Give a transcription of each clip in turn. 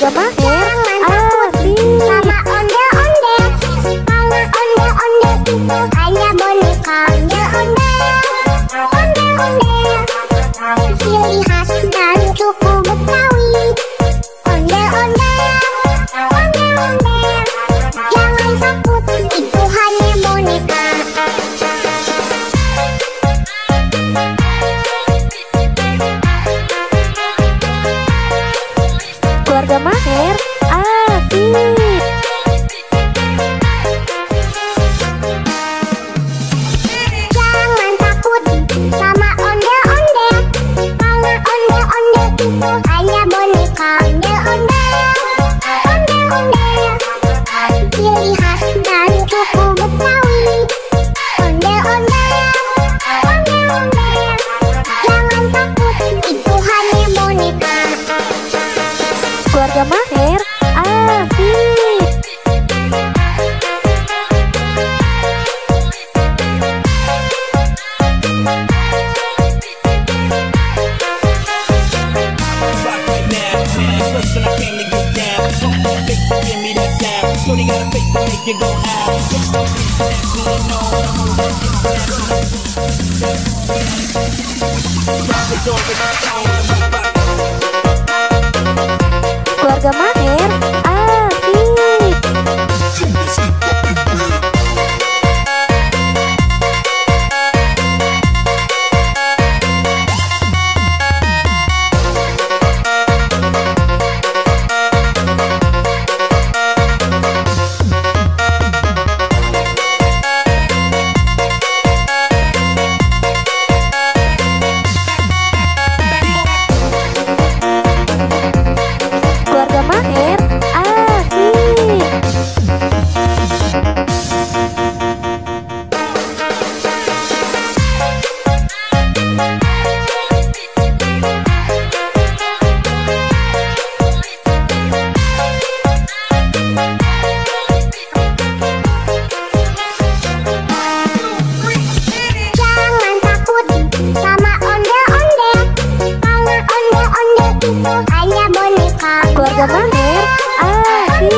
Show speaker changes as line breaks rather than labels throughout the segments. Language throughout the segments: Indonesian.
Keluarga Maher asik.
Sama ondel-ondel, karena ondel-ondel itu hanya boneka. Ondel-ondel, ondel-ondel, ciri khas dari suku Betawi. Ondel-ondel, ondel-ondel, jangan takut, itu hanya boneka.
Keluarga Maher asik.
Jangan takut sama ondel-ondel, karena ondel-ondel itu hanya boneka. Ondel-ondel, ondel-ondel, ciri khas dari suku Betawi. Ondel-ondel, ondel-ondel, jangan takut, itu hanya boneka.
Keluarga Maher asik. Keluarga Maher asik. Keluarga Maher asik.
Jangan takut sama ondel-ondel, karena ondel-ondel itu hanya boneka.
Keluarga Maher asik.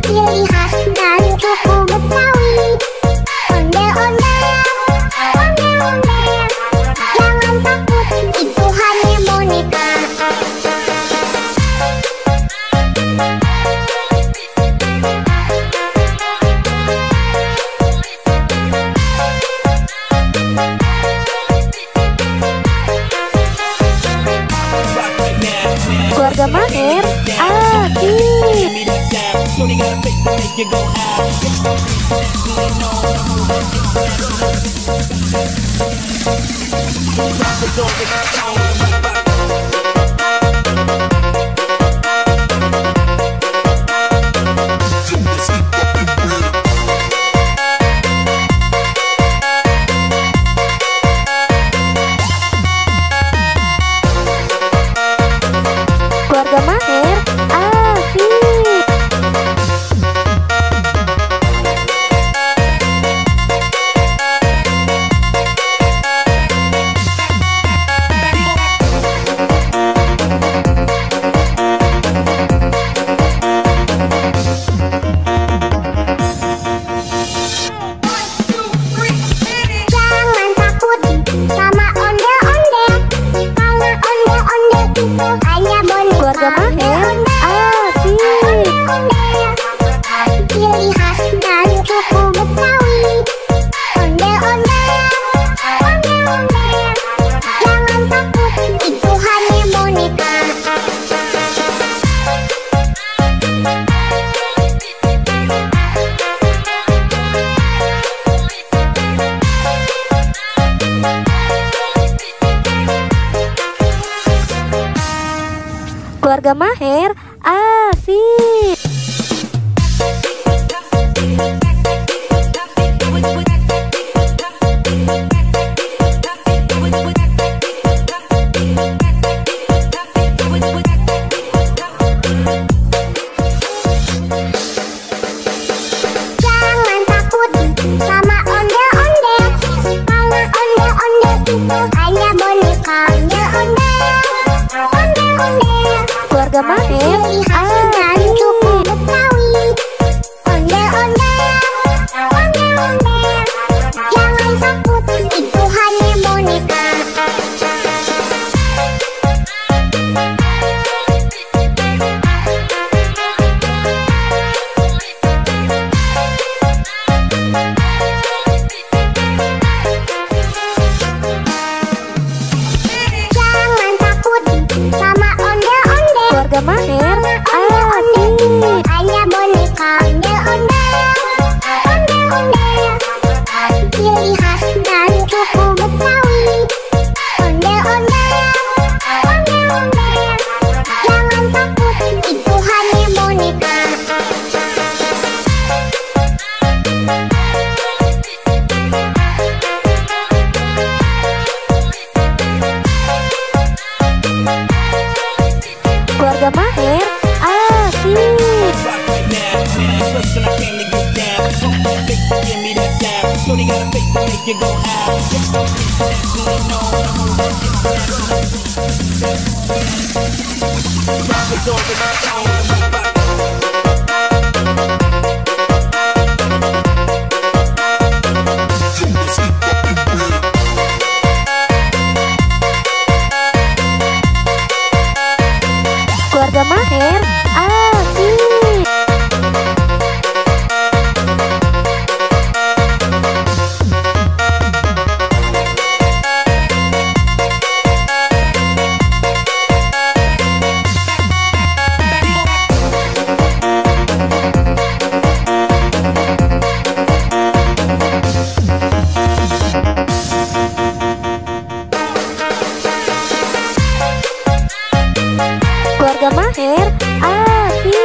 Ciri khas dari suku Betawi. Ondel-ondel, ondel-ondel, jangan takut, itu hanya boneka.
Keluarga Maher asik. Keluarga Maher asik.
Jangan takut sama ondel-ondel, karena ondel-ondel itu hanya boneka.
Keluarga Maher asik.
Ondel-ondel, ciri khas dari suku Betawi. Ondel-ondel, ondel-ondel, jangan takut, itu hanya boneka.
Keluarga Maher asik.
Jangan takut sama ondel-ondel, karena ondel-ondel itu hanya boneka. Ondel-ondel, ondel-ondel,
Keluarga Mahir
dan suku Betawi. Ondel-ondel, ondel-ondel, jangan takut, itu hanya boneka. Jangan takut sama ondel-ondel.
Keluarga Mahir asik.
Hanya boneka ondel-ondel, ondel-ondel, ciri khas dan suku Betawi. Ondel-ondel, ondel-ondel, jangan takut, itu hanya boneka.
Keluarga Mahir asik. Keluarga Mahir asik. Keluarga Mahir asik.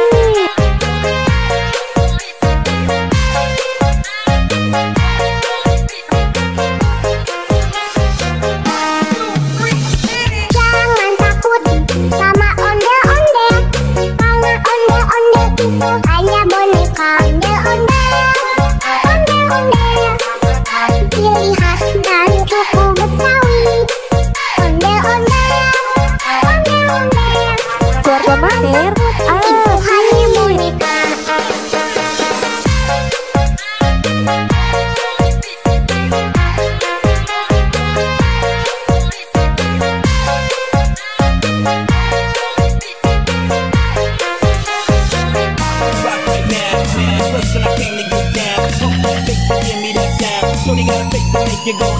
Jangan takut sama ondel-ondel, karena ondel-ondel itu hanya boneka. Ondel-ondel, ondel-ondel, ciri khas dan suku Betawi. Ondel-ondel, ondel-ondel,
Keluarga Mahir
itu hanya boneka.
Shorty got a face to make you go